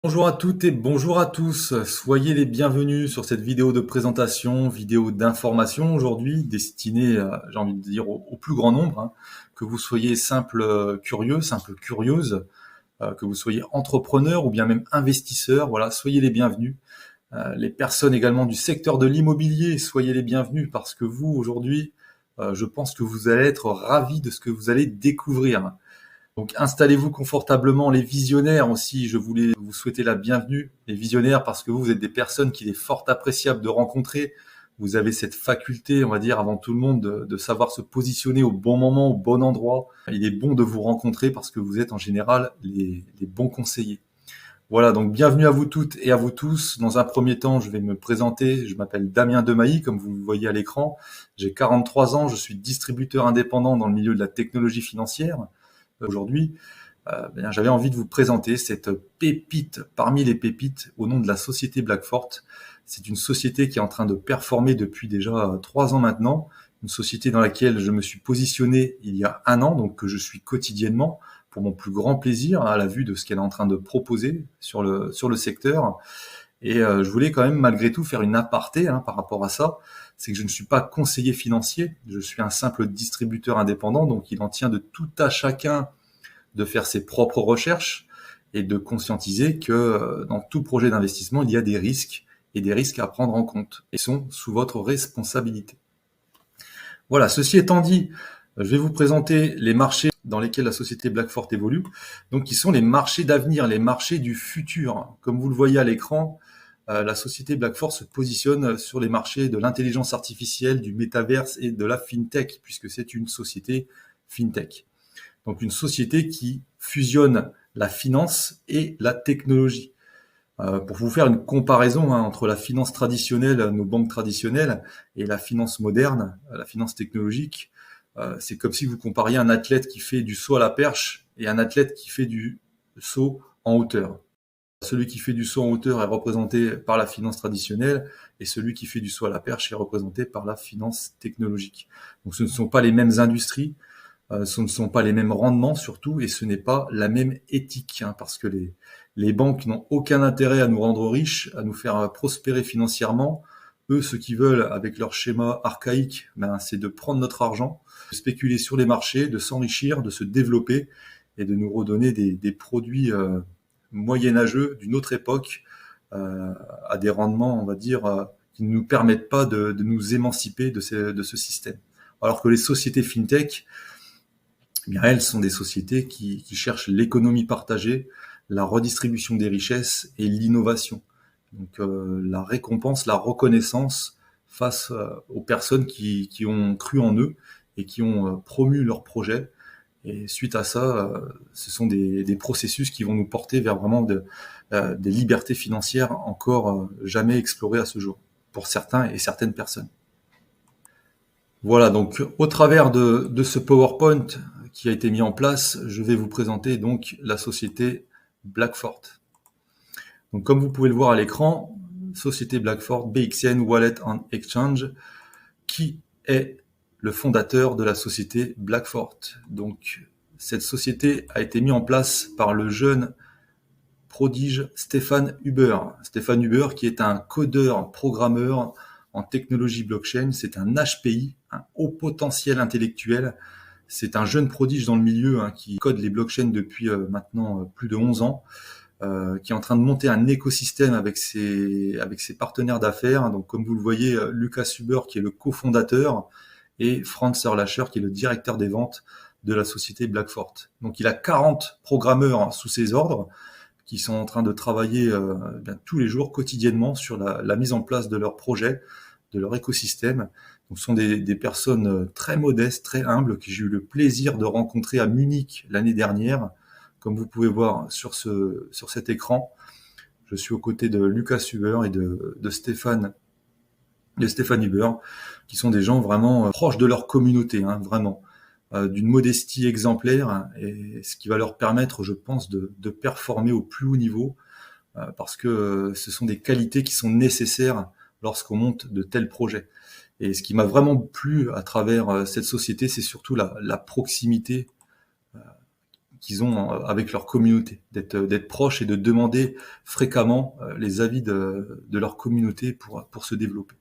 Bonjour à toutes et bonjour à tous. Soyez les bienvenus sur cette vidéo de présentation, vidéo d'information aujourd'hui destinée, j'ai envie de dire, au plus grand nombre, hein. Que vous soyez simple curieux, simple curieuse, que vous soyez entrepreneur ou bien même investisseur, voilà, soyez les bienvenus. Les personnes également du secteur de l'immobilier, soyez les bienvenus parce que vous, aujourd'hui, je pense que vous allez être ravis de ce que vous allez découvrir. Donc installez-vous confortablement, les visionnaires aussi, je voulais vous souhaiter la bienvenue, les visionnaires, parce que vous êtes des personnes qu'il est fort appréciable de rencontrer. Vous avez cette faculté, on va dire, avant tout le monde, de savoir se positionner au bon moment, au bon endroit. Il est bon de vous rencontrer parce que vous êtes en général les bons conseillers. Voilà, donc bienvenue à vous toutes et à vous tous. Dans un premier temps, je vais me présenter. Je m'appelle Damien Demailly, comme vous le voyez à l'écran. J'ai 43 ans, je suis distributeur indépendant dans le milieu de la technologie financière. Aujourd'hui, j'avais envie de vous présenter cette pépite parmi les pépites au nom de la société Blackfort. C'est une société qui est en train de performer depuis déjà 3 ans maintenant, une société dans laquelle je me suis positionné il y a 1 an, donc que je suis quotidiennement pour mon plus grand plaisir à la vue de ce qu'elle est en train de proposer sur le secteur. Et je voulais quand même malgré tout faire une aparté par rapport à ça. C'est que je ne suis pas conseiller financier, je suis un simple distributeur indépendant, donc il en tient de tout à chacun de faire ses propres recherches et de conscientiser que dans tout projet d'investissement, il y a des risques et des risques à prendre en compte et sont sous votre responsabilité. Voilà, ceci étant dit, je vais vous présenter les marchés dans lesquels la société Blackfort évolue, donc qui sont les marchés d'avenir, les marchés du futur. Comme vous le voyez à l'écran, la société Blackfort se positionne sur les marchés de l'intelligence artificielle, du métaverse et de la fintech, puisque c'est une société fintech. Donc une société qui fusionne la finance et la technologie. Pour vous faire une comparaison entre la finance traditionnelle, nos banques traditionnelles, et la finance moderne, la finance technologique, c'est comme si vous compariez un athlète qui fait du saut à la perche et un athlète qui fait du saut en hauteur. Celui qui fait du saut en hauteur est représenté par la finance traditionnelle et celui qui fait du saut à la perche est représenté par la finance technologique. Donc ce ne sont pas les mêmes industries, ce ne sont pas les mêmes rendements surtout, et ce n'est pas la même éthique, parce que les banques n'ont aucun intérêt à nous rendre riches, à nous faire prospérer financièrement. Eux, ce qu'ils veulent avec leur schéma archaïque, c'est de prendre notre argent, de spéculer sur les marchés, de s'enrichir, de se développer et de nous redonner des produits moyenâgeux d'une autre époque à des rendements, on va dire, qui ne nous permettent pas de nous émanciper de ce système. Alors que les sociétés fintech, eh bien, elles sont des sociétés qui cherchent l'économie partagée, la redistribution des richesses et l'innovation. Donc la récompense, la reconnaissance face aux personnes qui ont cru en eux et qui ont promu leur projet. Et suite à ça, ce sont des processus qui vont nous porter vers vraiment des libertés financières encore jamais explorées à ce jour, pour certains et certaines personnes. Voilà, donc au travers de ce PowerPoint qui a été mis en place, je vais vous présenter donc la société Blackfort. Donc comme vous pouvez le voir à l'écran, société Blackfort, BXN Wallet and Exchange, qui est le fondateur de la société Blackfort. Donc cette société a été mise en place par le jeune prodige Stéphane Huber. Stéphane Huber qui est un codeur, programmeur en technologie blockchain, c'est un HPI, un haut potentiel intellectuel. C'est un jeune prodige dans le milieu qui code les blockchains depuis maintenant plus de 11 ans, qui est en train de monter un écosystème avec ses partenaires d'affaires. Donc comme vous le voyez, Lucas Huber qui est le cofondateur et Franz Erlacher qui est le directeur des ventes de la société Blackfort. Donc il a 40 programmeurs sous ses ordres qui sont en train de travailler tous les jours, quotidiennement, sur la mise en place de leur projet, de leur écosystème. Donc, ce sont des personnes très modestes, très humbles, que j'ai eu le plaisir de rencontrer à Munich l'année dernière, comme vous pouvez voir sur cet écran. Je suis aux côtés de Lucas Huber et de Stéphane Huber, qui sont des gens vraiment proches de leur communauté, vraiment. D'une modestie exemplaire, et ce qui va leur permettre, je pense, de performer au plus haut niveau, parce que ce sont des qualités qui sont nécessaires lorsqu'on monte de tels projets. Et ce qui m'a vraiment plu à travers cette société, c'est surtout la proximité qu'ils ont avec leur communauté, d'être proches et de demander fréquemment les avis de leur communauté pour se développer.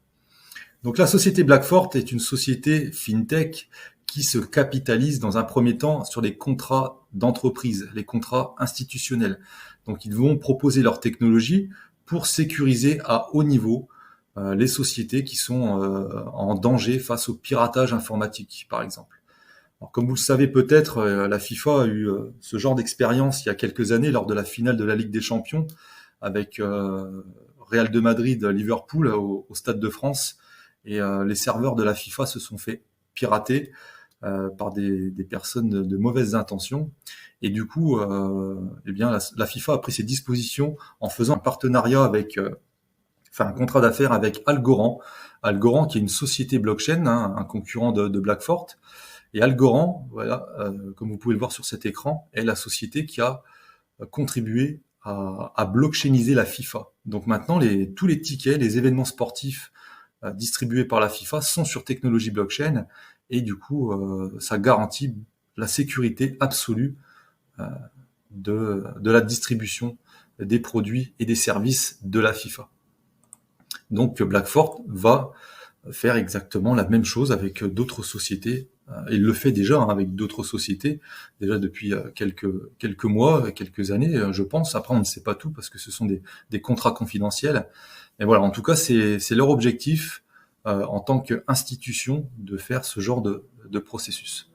Donc la société Blackfort est une société fintech qui se capitalise dans un premier temps sur les contrats d'entreprise, les contrats institutionnels. Donc ils vont proposer leur technologie pour sécuriser à haut niveau les sociétés qui sont en danger face au piratage informatique, par exemple. Alors, comme vous le savez peut-être, la FIFA a eu ce genre d'expérience il y a quelques années lors de la finale de la Ligue des Champions avec Real de Madrid, Liverpool au Stade de France. Et les serveurs de la FIFA se sont fait pirater par des personnes de mauvaises intentions. Et du coup, eh bien, la FIFA a pris ses dispositions en faisant un partenariat avec, un contrat d'affaires avec Algorand. Algorand, qui est une société blockchain, hein, un concurrent de Blackfort. Et Algorand, voilà, comme vous pouvez le voir sur cet écran, est la société qui a contribué à blockchainiser la FIFA. Donc maintenant, tous les tickets, les événements sportifs distribués par la FIFA sont sur technologie blockchain et du coup, ça garantit la sécurité absolue de la distribution des produits et des services de la FIFA. Donc Blackfort va faire exactement la même chose avec d'autres sociétés. Il le fait déjà avec d'autres sociétés, déjà depuis quelques mois, quelques années, je pense. Après, on ne sait pas tout parce que ce sont des contrats confidentiels. Mais voilà, en tout cas, c'est leur objectif en tant qu'institution de faire ce genre de processus.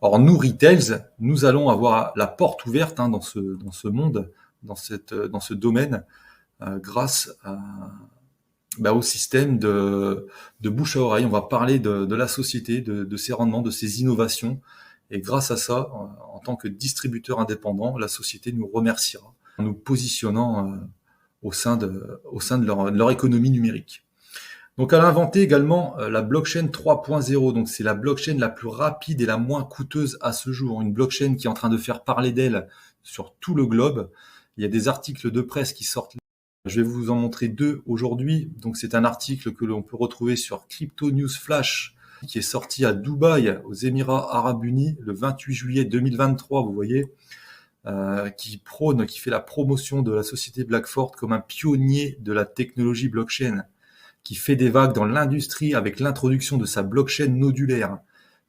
Or, nous, Retails, nous allons avoir la porte ouverte dans ce monde, dans ce domaine, grâce au système de bouche à oreille. On va parler de la société, de ses rendements, de ses innovations. Et grâce à ça, en tant que distributeur indépendant, la société nous remerciera en nous positionnant au sein de leur économie numérique. Donc elle a inventé également la blockchain 3.0. Donc c'est la blockchain la plus rapide et la moins coûteuse à ce jour. Une blockchain qui est en train de faire parler d'elle sur tout le globe. Il y a des articles de presse qui sortent. Je vais vous en montrer deux aujourd'hui. Donc c'est un article que l'on peut retrouver sur Crypto News Flash qui est sorti à Dubaï, aux Émirats Arabes Unis, le 28 juillet 2023, vous voyez, qui fait la promotion de la société Blackfort comme un pionnier de la technologie blockchain, qui fait des vagues dans l'industrie avec l'introduction de sa blockchain nodulaire.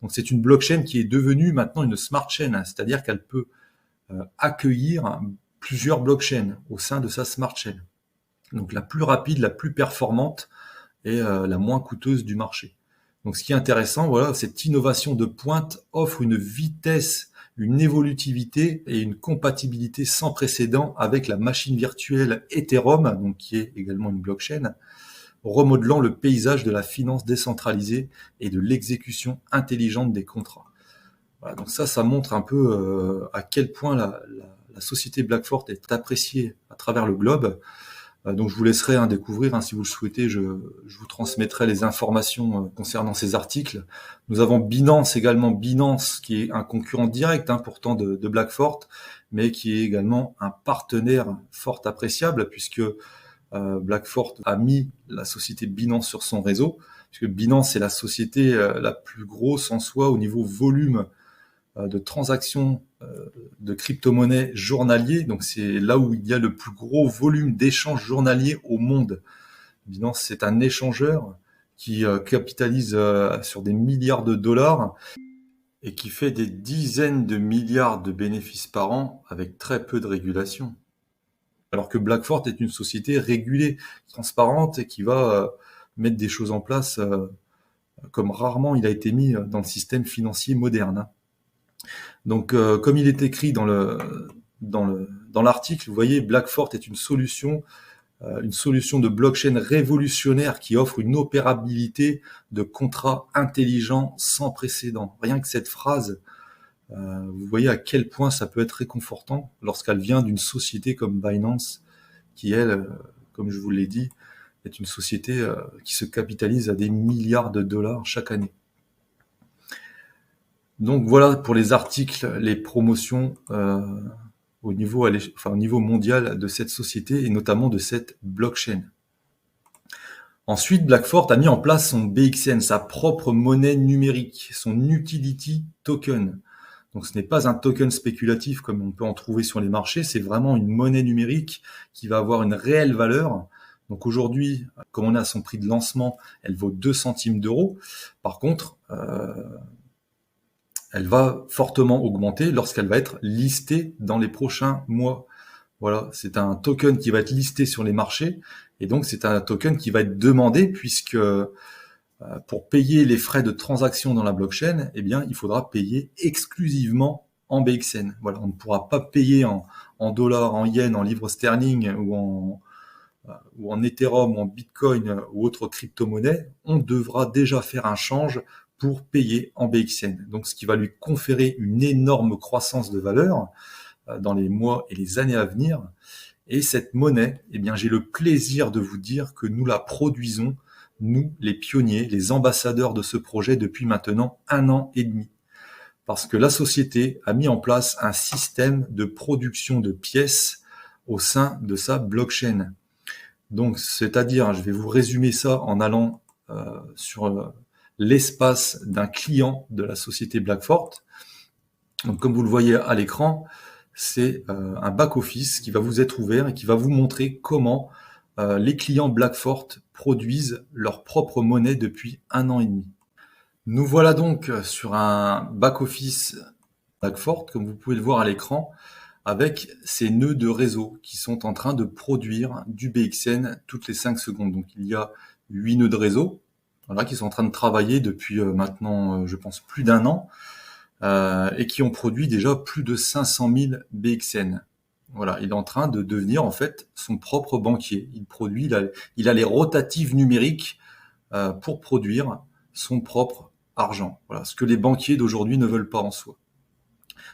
Donc c'est une blockchain qui est devenue maintenant une smart chain, c'est-à-dire qu'elle peut accueillir plusieurs blockchains au sein de sa smart chain. Donc la plus rapide, la plus performante et la moins coûteuse du marché. Donc ce qui est intéressant, voilà, cette innovation de pointe offre une vitesse, une évolutivité et une compatibilité sans précédent avec la machine virtuelle Ethereum, donc qui est également une blockchain, remodelant le paysage de la finance décentralisée et de l'exécution intelligente des contrats. Voilà, donc ça montre un peu à quel point la société Blackfort est appréciée à travers le globe. Donc je vous laisserai découvrir, si vous le souhaitez, je vous transmettrai les informations concernant ces articles. Nous avons Binance également, Binance qui est un concurrent direct pourtant de Blackfort, mais qui est également un partenaire fort appréciable puisque Blackfort a mis la société Binance sur son réseau, puisque Binance est la société la plus grosse en soi au niveau volume de transactions de crypto-monnaies journaliers. Donc c'est là où il y a le plus gros volume d'échanges journaliers au monde. Binance, c'est un échangeur qui capitalise sur des milliards de dollars et qui fait des dizaines de milliards de bénéfices par an avec très peu de régulation. Alors que Blackfort est une société régulée, transparente et qui va mettre des choses en place comme rarement il a été mis dans le système financier moderne. Donc, comme il est écrit dans l'article, vous voyez, Blackfort est une solution de blockchain révolutionnaire qui offre une opérabilité de contrats intelligents sans précédent. Rien que cette phrase, vous voyez à quel point ça peut être réconfortant lorsqu'elle vient d'une société comme Binance, qui elle, comme je vous l'ai dit, est une société qui se capitalise à des milliards de dollars chaque année. Donc voilà pour les articles, les promotions au niveau mondial de cette société et notamment de cette blockchain. Ensuite, Blackfort a mis en place son BXN, sa propre monnaie numérique, son utility token. Donc ce n'est pas un token spéculatif comme on peut en trouver sur les marchés, c'est vraiment une monnaie numérique qui va avoir une réelle valeur. Donc aujourd'hui, comme on est à son prix de lancement, elle vaut 2 centimes d'euros. Par contre, elle va fortement augmenter lorsqu'elle va être listée dans les prochains mois. Voilà, c'est un token qui va être listé sur les marchés et donc c'est un token qui va être demandé puisque pour payer les frais de transaction dans la blockchain, eh bien, il faudra payer exclusivement en BXN. Voilà, on ne pourra pas payer en dollars, en yens, en livres sterling ou en Ethereum ou en Bitcoin ou autre crypto-monnaie. On devra déjà faire un change pour payer en BXN. Donc, ce qui va lui conférer une énorme croissance de valeur dans les mois et les années à venir. Et cette monnaie, eh bien, j'ai le plaisir de vous dire que nous la produisons, nous, les pionniers, les ambassadeurs de ce projet depuis maintenant 1 an et demi. Parce que la société a mis en place un système de production de pièces au sein de sa blockchain. Donc, c'est-à-dire, je vais vous résumer ça en allant sur l'espace d'un client de la société Blackfort. Donc, comme vous le voyez à l'écran, c'est un back-office qui va vous être ouvert et qui va vous montrer comment les clients Blackfort produisent leur propre monnaie depuis 1 an et demi. Nous voilà donc sur un back-office Blackfort, comme vous pouvez le voir à l'écran, avec ces nœuds de réseau qui sont en train de produire du BXN toutes les 5 secondes. Donc il y a 8 nœuds de réseau voilà, qui sont en train de travailler depuis maintenant, je pense, plus d'1 an, et qui ont produit déjà plus de 500 000 BXN. Voilà, il est en train de devenir en fait son propre banquier. Il a les rotatives numériques pour produire son propre argent. Voilà, ce que les banquiers d'aujourd'hui ne veulent pas en soi.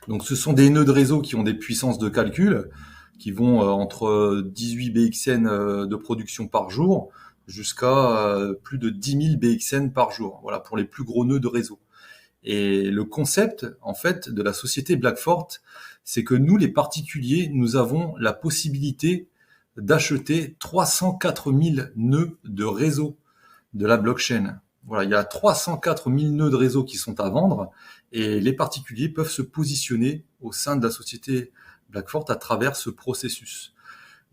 Donc ce sont des nœuds de réseau qui ont des puissances de calcul qui vont entre 18 BXN de production par jour jusqu'à plus de 10 000 BXN par jour. Voilà, pour les plus gros nœuds de réseau. Et le concept, en fait, de la société Blackfort, c'est que nous, les particuliers, nous avons la possibilité d'acheter 304 000 nœuds de réseau de la blockchain. Voilà, il y a 304 000 nœuds de réseau qui sont à vendre et les particuliers peuvent se positionner au sein de la société Blackfort à travers ce processus.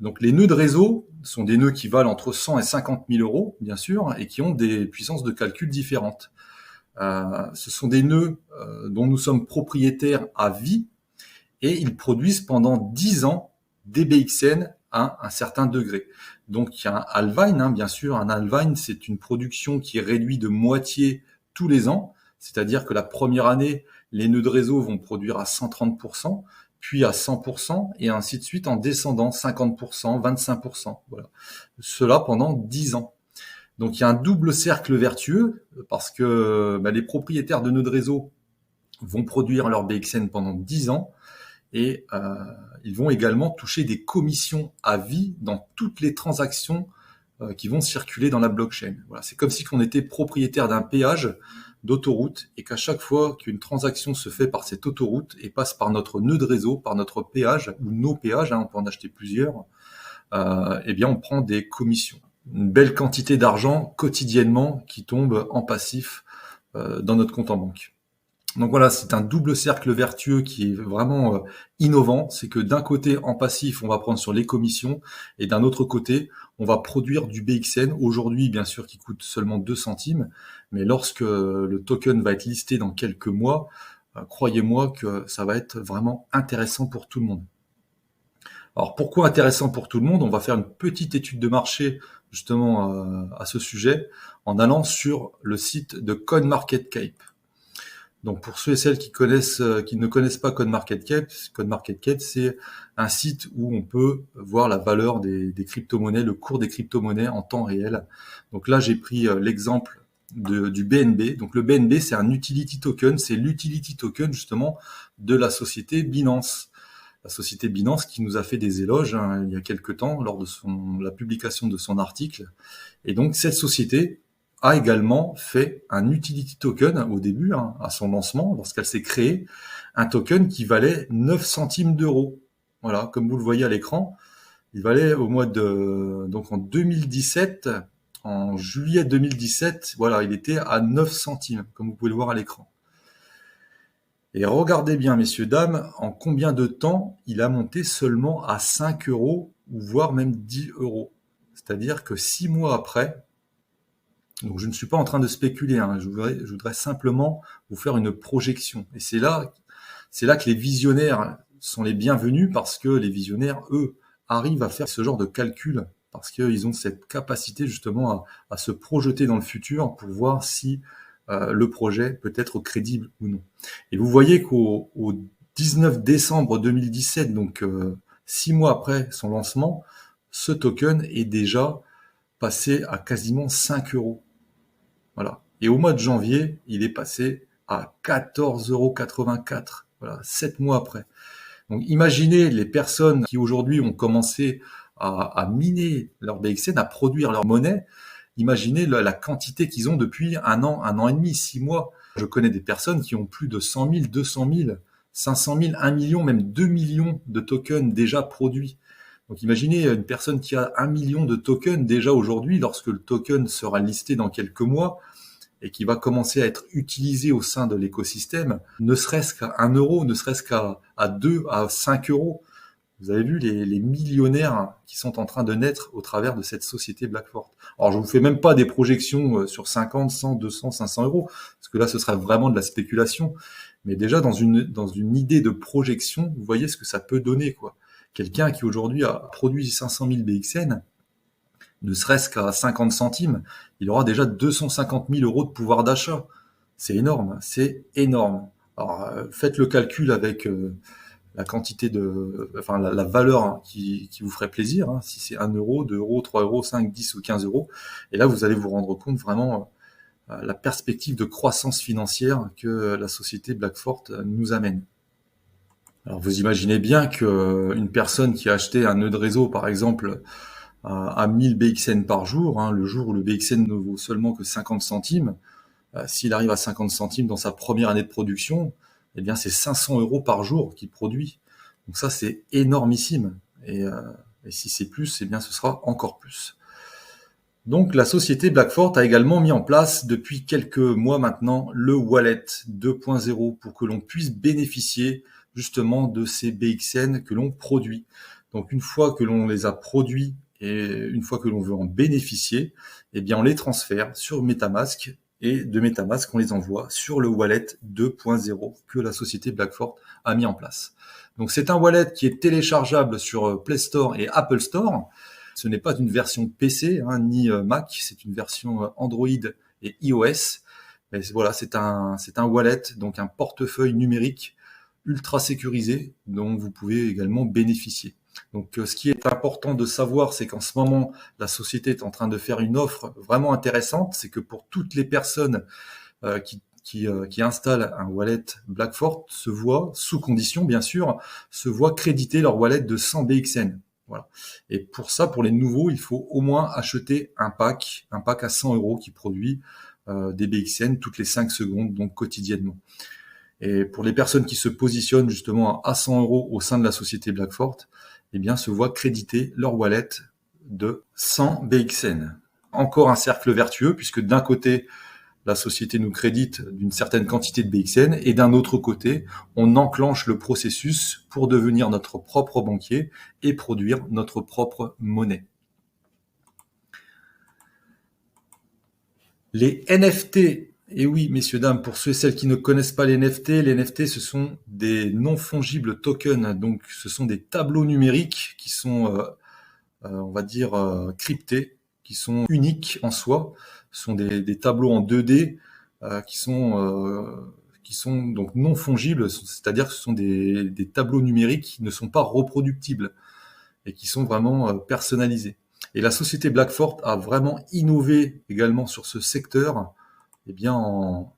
Donc les nœuds de réseau sont des nœuds qui valent entre 100 et 50 000 euros, bien sûr, et qui ont des puissances de calcul différentes. Ce sont des nœuds dont nous sommes propriétaires à vie et ils produisent pendant 10 ans des BXN à un certain degré. Donc il y a un halving, bien sûr. Un halving, c'est une production qui est réduite de moitié tous les ans, c'est-à-dire que la première année, les nœuds de réseau vont produire à 130%, puis à 100%, et ainsi de suite en descendant 50%, 25%. Voilà. Cela pendant 10 ans. Donc il y a un double cercle vertueux parce que les propriétaires de nœuds de réseau vont produire leur BXN pendant 10 ans et ils vont également toucher des commissions à vie dans toutes les transactions qui vont circuler dans la blockchain. Voilà, c'est comme si on était propriétaire d'un péage d'autoroute et qu'à chaque fois qu'une transaction se fait par cette autoroute et passe par notre nœud de réseau, par notre péage ou nos péages, on peut en acheter plusieurs, eh bien on prend des commissions. Une belle quantité d'argent quotidiennement qui tombe en passif dans notre compte en banque. Donc voilà, c'est un double cercle vertueux qui est vraiment innovant. C'est que d'un côté, en passif, on va prendre sur les commissions et d'un autre côté, on va produire du BXN. Aujourd'hui, bien sûr, qui coûte seulement 2 centimes. Mais lorsque le token va être listé dans quelques mois, croyez-moi que ça va être vraiment intéressant pour tout le monde. Alors pourquoi intéressant pour tout le monde? On va faire une petite étude de marché justement à ce sujet en allant sur le site de CoinMarketCap. Donc pour ceux et celles qui ne connaissent pas CoinMarketCap, c'est un site où on peut voir la valeur des crypto-monnaies, le cours des crypto-monnaies en temps réel. Donc là j'ai pris l'exemple du BNB. Donc le BNB c'est un utility token, c'est l'utility token justement de la société Binance. La société Binance qui nous a fait des éloges il y a quelques temps lors de la publication de son article. Et donc cette société a également fait un utility token au début, à son lancement, lorsqu'elle s'est créée, un token qui valait 9 centimes d'euros. Voilà, comme vous le voyez à l'écran, il valait donc en 2017, en juillet 2017, voilà, il était à 9 centimes, comme vous pouvez le voir à l'écran. Et regardez bien, messieurs, dames, en combien de temps il a monté seulement à 5 euros, ou voire même 10 euros. C'est-à-dire que 6 mois après, donc je ne suis pas en train de spéculer, hein, je voudrais simplement vous faire une projection. Et c'est là que les visionnaires sont les bienvenus, parce que les visionnaires, eux, arrivent à faire ce genre de calcul, parce qu'ils ont cette capacité justement à se projeter dans le futur pour voir si le projet peut être crédible ou non. Et vous voyez qu'au 19 décembre 2017, donc 6 mois après son lancement, ce token est déjà passé à quasiment 5 euros. Voilà. Et au mois de janvier, il est passé à 14,84 €. Voilà, 7 mois après. Donc imaginez les personnes qui aujourd'hui ont commencé à miner leur BXN, à produire leur monnaie. Imaginez la quantité qu'ils ont depuis un an et demi, 6 mois. Je connais des personnes qui ont plus de 100 000, 200 000, 500 000, 1 million, même 2 millions de tokens déjà produits. Donc imaginez une personne qui a 1 million de tokens déjà aujourd'hui, lorsque le token sera listé dans quelques mois, et qui va commencer à être utilisé au sein de l'écosystème, ne serait-ce qu'à 1 euro, ne serait-ce qu'à 2, à 5 euros. Vous avez vu les millionnaires qui sont en train de naître au travers de cette société Blackfort. Alors je vous fais même pas des projections sur 50, 100, 200, 500 euros, parce que là ce serait vraiment de la spéculation. Mais déjà dans une idée de projection, vous voyez ce que ça peut donner, quoi. Quelqu'un qui aujourd'hui a produit 500 000 BXN, ne serait-ce qu'à 50 centimes, il aura déjà 250 000 euros de pouvoir d'achat. C'est énorme, c'est énorme. Alors, faites le calcul avec la quantité enfin la valeur, hein, qui vous ferait plaisir, hein, si c'est 1 euro, 2 euros, 3 euros, 5, 10 ou 15 euros. Et là, vous allez vous rendre compte vraiment la perspective de croissance financière que la société Blackfort nous amène. Alors, vous imaginez bien qu'une personne qui a acheté un nœud de réseau, par exemple, à 1000 BXN par jour, hein, le jour où le BXN ne vaut seulement que 50 centimes, s'il arrive à 50 centimes dans sa première année de production, eh bien c'est 500 euros par jour qu'il produit. Donc ça, c'est énormissime. Et si c'est plus, eh bien ce sera encore plus. Donc la société Blackfort a également mis en place depuis quelques mois maintenant le Wallet 2.0 pour que l'on puisse bénéficier justement de ces BXN que l'on produit. Donc une fois que l'on les a produits et une fois que l'on veut en bénéficier, eh bien on les transfère sur MetaMask, et de MetaMask on les envoie sur le Wallet 2.0 que la société Blackfort a mis en place. Donc c'est un wallet qui est téléchargeable sur Play Store et Apple Store. Ce n'est pas une version PC, hein, ni Mac, c'est une version Android et iOS. Mais voilà, c'est un wallet, donc un portefeuille numérique ultra sécurisé dont vous pouvez également bénéficier. Donc ce qui est important de savoir, c'est qu'en ce moment, la société est en train de faire une offre vraiment intéressante. C'est que pour toutes les personnes qui installent un wallet Blackfort, se voient, sous condition bien sûr, se voient créditer leur wallet de 100 BXN. Voilà. Et pour ça, pour les nouveaux, il faut au moins acheter un pack à 100 euros qui produit des BXN toutes les 5 secondes, donc quotidiennement. Et pour les personnes qui se positionnent justement à 100 euros au sein de la société Blackfort, eh bien, se voient créditer leur wallet de 100 BXN. Encore un cercle vertueux, puisque d'un côté, la société nous crédite d'une certaine quantité de BXN, et d'un autre côté, on enclenche le processus pour devenir notre propre banquier et produire notre propre monnaie. Les NFT, et oui, messieurs, dames, pour ceux et celles qui ne connaissent pas les NFT, ce sont des non-fongibles tokens, donc ce sont des tableaux numériques qui sont, on va dire, cryptés, qui sont uniques en soi. Ce sont des tableaux en 2D qui sont donc non fongibles, c'est-à-dire que ce sont des tableaux numériques qui ne sont pas reproductibles et qui sont vraiment personnalisés. Et la société Blackfort a vraiment innové également sur ce secteur, eh bien en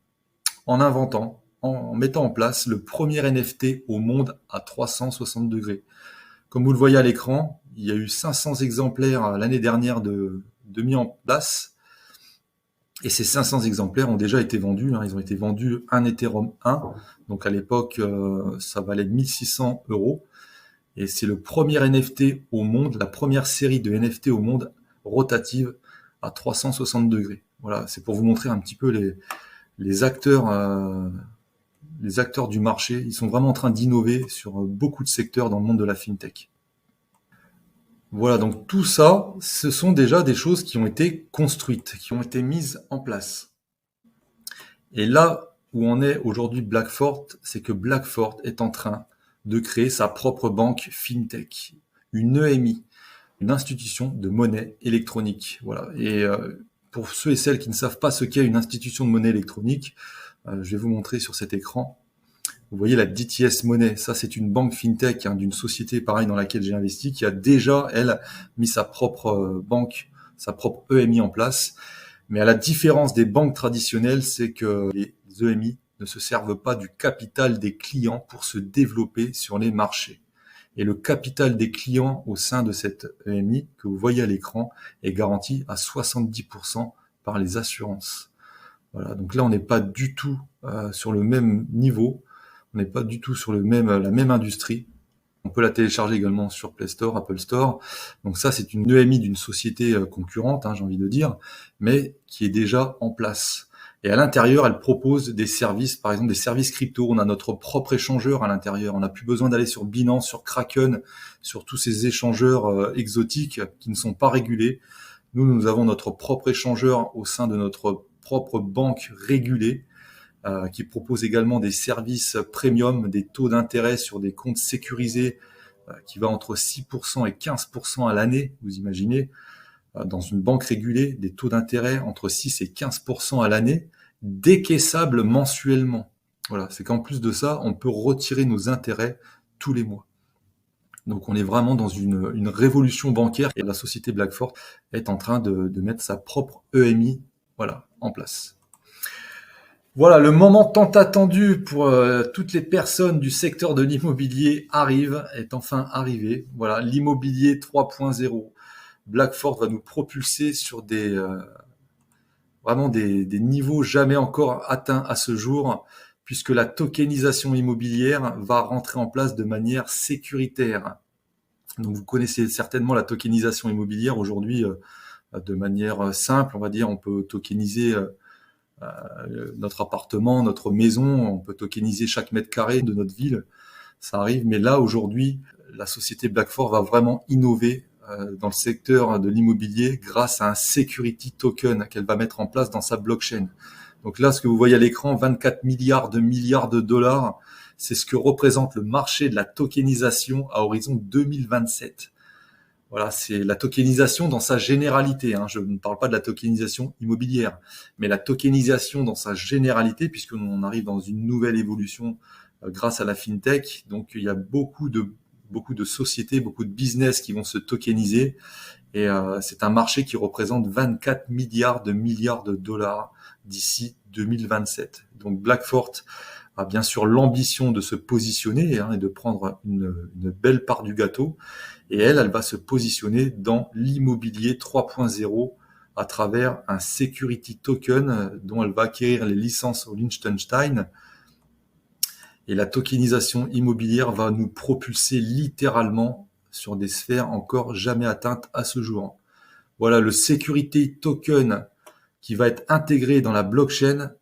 inventant, en mettant en place le premier NFT au monde à 360 degrés. Comme vous le voyez à l'écran, il y a eu 500 exemplaires l'année dernière de mis en place. Et ces 500 exemplaires ont déjà été vendus. Ils ont été vendus un Ethereum 1. Donc à l'époque, ça valait 1600 euros. Et c'est le premier NFT au monde, la première série de NFT au monde rotative à 360 degrés. Voilà, c'est pour vous montrer un petit peu les acteurs les acteurs du marché, ils sont vraiment en train d'innover sur beaucoup de secteurs dans le monde de la fintech. Voilà, donc tout ça, ce sont déjà des choses qui ont été construites, qui ont été mises en place. Et là où on est aujourd'hui Blackfort, c'est que Blackfort est en train de créer sa propre banque fintech, une EMI, une institution de monnaie électronique. Voilà. Et pour ceux et celles qui ne savent pas ce qu'est une institution de monnaie électronique, je vais vous montrer sur cet écran. Vous voyez la DTS Money, ça c'est une banque fintech d'une société pareil dans laquelle j'ai investi, qui a déjà, elle, mis sa propre banque, sa propre EMI en place. Mais à la différence des banques traditionnelles, c'est que les EMI ne se servent pas du capital des clients pour se développer sur les marchés. Et le capital des clients au sein de cette EMI que vous voyez à l'écran est garanti à 70% par les assurances. Voilà, donc là on n'est pas du tout sur le même niveau, on n'est pas du tout sur la même industrie. On peut la télécharger également sur Play Store, Apple Store. Donc ça, c'est une EMI d'une société concurrente, j'ai envie de dire, mais qui est déjà en place. Et à l'intérieur, elle propose des services, par exemple des services crypto. On a notre propre échangeur à l'intérieur. On n'a plus besoin d'aller sur Binance, sur Kraken, sur tous ces échangeurs exotiques qui ne sont pas régulés. Nous avons notre propre échangeur au sein de notre propre banque régulée, qui propose également des services premium, des taux d'intérêt sur des comptes sécurisés qui va entre 6% et 15% à l'année, vous imaginez, dans une banque régulée, des taux d'intérêt entre 6 et 15% à l'année, décaissables mensuellement. Voilà, c'est qu'en plus de ça, on peut retirer nos intérêts tous les mois. Donc on est vraiment dans une révolution bancaire et la société Blackfort est en train de mettre sa propre EMI, voilà, en place. Voilà, le moment tant attendu pour toutes les personnes du secteur de l'immobilier est enfin arrivé. Voilà, l'immobilier 3.0. Blackfort va nous propulser sur vraiment des niveaux jamais encore atteints à ce jour, puisque la tokenisation immobilière va rentrer en place de manière sécuritaire. Donc vous connaissez certainement la tokenisation immobilière aujourd'hui de manière simple, on va dire, on peut tokeniser notre appartement, notre maison, on peut tokeniser chaque mètre carré de notre ville, ça arrive, mais là aujourd'hui, la société Blackfort va vraiment innover dans le secteur de l'immobilier grâce à un security token qu'elle va mettre en place dans sa blockchain. Donc là, ce que vous voyez à l'écran, 24 milliards de dollars, c'est ce que représente le marché de la tokenisation à horizon 2027. Voilà, c'est la tokenisation dans sa généralité. Je ne parle pas de la tokenisation immobilière, mais la tokenisation dans sa généralité, puisqu'on arrive dans une nouvelle évolution grâce à la fintech. Donc, il y a beaucoup de sociétés, beaucoup de business qui vont se tokeniser. Et c'est un marché qui représente 24 milliards de dollars d'ici 2027. Donc, Blackfort a bien sûr l'ambition de se positionner et de prendre une belle part du gâteau. Et elle va se positionner dans l'immobilier 3.0 à travers un security token dont elle va acquérir les licences au Liechtenstein. Et la tokenisation immobilière va nous propulser littéralement sur des sphères encore jamais atteintes à ce jour. Voilà, le security token qui va être intégré dans la blockchain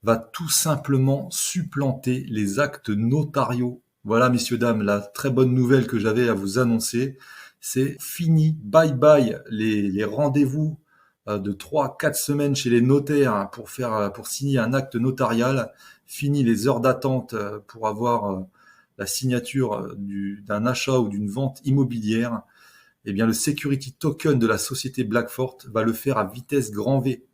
va tout simplement supplanter les actes notariaux. Voilà, messieurs, dames, la très bonne nouvelle que j'avais à vous annoncer, c'est fini, bye bye, les rendez-vous de 3-4 semaines chez les notaires pour signer un acte notarial, fini les heures d'attente pour avoir la signature d'un achat ou d'une vente immobilière. Eh bien, le security token de la société Blackfort va le faire à vitesse grand V.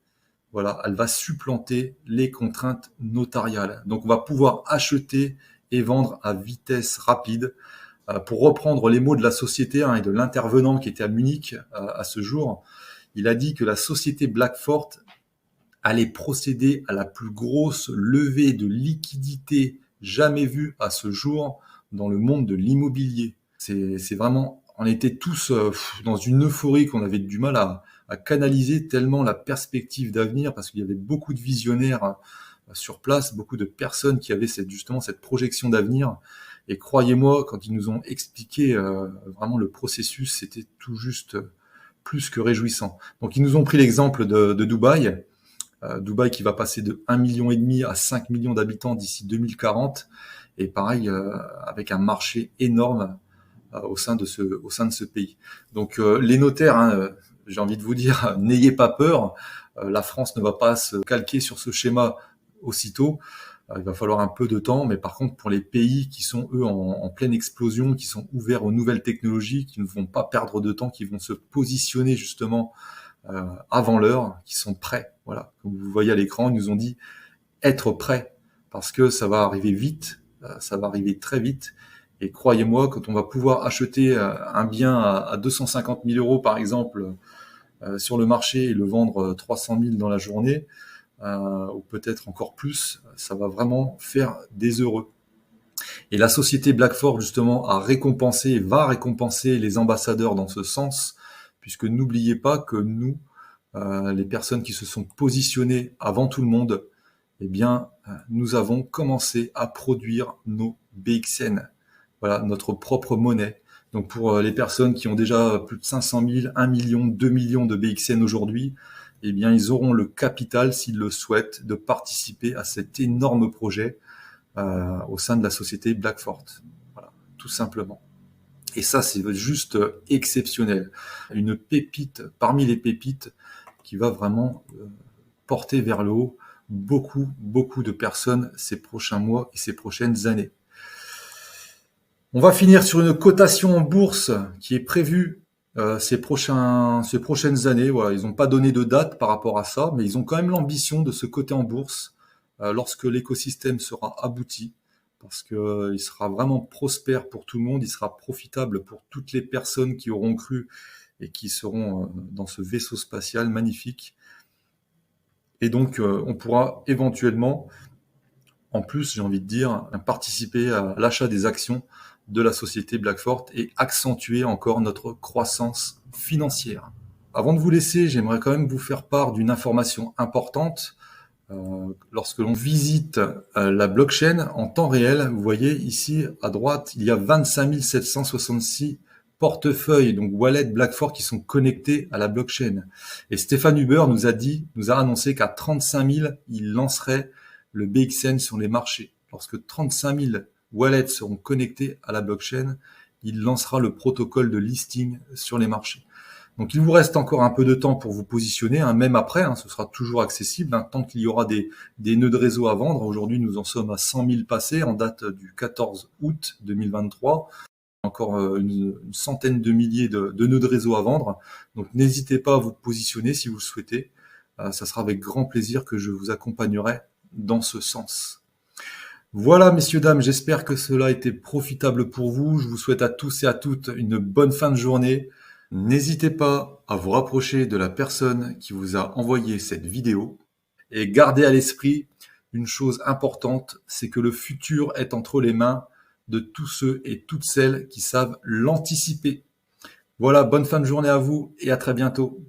Voilà, elle va supplanter les contraintes notariales. Donc, on va pouvoir acheter et vendre à vitesse rapide. Pour reprendre les mots de la société et de l'intervenant qui était à Munich à ce jour, il a dit que la société Blackfort allait procéder à la plus grosse levée de liquidité jamais vue à ce jour dans le monde de l'immobilier. C'est vraiment, on était tous dans une euphorie qu'on avait du mal à canaliser tellement la perspective d'avenir, parce qu'il y avait beaucoup de visionnaires sur place, beaucoup de personnes qui avaient justement cette projection d'avenir. Et croyez-moi, quand ils nous ont expliqué vraiment le processus, c'était tout juste plus que réjouissant. Donc ils nous ont pris l'exemple de Dubaï. Dubaï qui va passer de 1,5 million à 5 millions d'habitants d'ici 2040. Et pareil, avec un marché énorme au sein de ce pays. Donc les notaires, hein, j'ai envie de vous dire, n'ayez pas peur. La France ne va pas se calquer sur ce schéma aussitôt. Il va falloir un peu de temps, mais par contre pour les pays qui sont eux en pleine explosion, qui sont ouverts aux nouvelles technologies, qui ne vont pas perdre de temps, qui vont se positionner justement avant l'heure, qui sont prêts. Voilà, comme vous voyez à l'écran, ils nous ont dit être prêts parce que ça va arriver vite, ça va arriver très vite. Et croyez-moi, quand on va pouvoir acheter un bien à 250 000 euros par exemple sur le marché et le vendre 300 000 dans la journée, ou peut-être encore plus, ça va vraiment faire des heureux. Et la société Blackford justement a récompensé et va récompenser les ambassadeurs dans ce sens, puisque n'oubliez pas que nous, les personnes qui se sont positionnées avant tout le monde, eh bien, nous avons commencé à produire nos BXN, voilà, notre propre monnaie. Donc pour les personnes qui ont déjà plus de 500 000, 1 million, 2 millions de BXN aujourd'hui, eh bien, ils auront le capital, s'ils le souhaitent, de participer à cet énorme projet au sein de la société Blackford. Voilà, tout simplement. Et ça, c'est juste exceptionnel. Une pépite parmi les pépites qui va vraiment porter vers le haut beaucoup de personnes ces prochains mois et ces prochaines années. On va finir sur une cotation en bourse qui est prévue ces prochaines années. Voilà, ils n'ont pas donné de date par rapport à ça, mais ils ont quand même l'ambition de se coter en bourse lorsque l'écosystème sera abouti, parce qu'il sera vraiment prospère pour tout le monde, il sera profitable pour toutes les personnes qui auront cru et qui seront dans ce vaisseau spatial magnifique. Et donc, on pourra éventuellement, en plus, j'ai envie de dire, participer à l'achat des actions de la société Blackford et accentuer encore notre croissance financière. Avant de vous laisser, j'aimerais quand même vous faire part d'une information importante. Lorsque l'on visite la blockchain en temps réel, vous voyez ici à droite, il y a 25 766 portefeuilles, donc wallets Blackford qui sont connectés à la blockchain. Et Stéphane Huber nous a annoncé qu'à 35 000, il lancerait le BXN sur les marchés. Lorsque 35 000 wallets seront connectés à la blockchain, il lancera le protocole de listing sur les marchés. Donc il vous reste encore un peu de temps pour vous positionner, hein, même après, hein, ce sera toujours accessible, hein, tant qu'il y aura des nœuds de réseau à vendre. Aujourd'hui, nous en sommes à 100 000 passés en date du 14 août 2023. Encore une centaine de milliers de nœuds de réseau à vendre. Donc n'hésitez pas à vous positionner si vous le souhaitez. Ça sera avec grand plaisir que je vous accompagnerai dans ce sens. Voilà, messieurs, dames, j'espère que cela a été profitable pour vous. Je vous souhaite à tous et à toutes une bonne fin de journée. N'hésitez pas à vous rapprocher de la personne qui vous a envoyé cette vidéo et gardez à l'esprit une chose importante, c'est que le futur est entre les mains de tous ceux et toutes celles qui savent l'anticiper. Voilà, bonne fin de journée à vous et à très bientôt.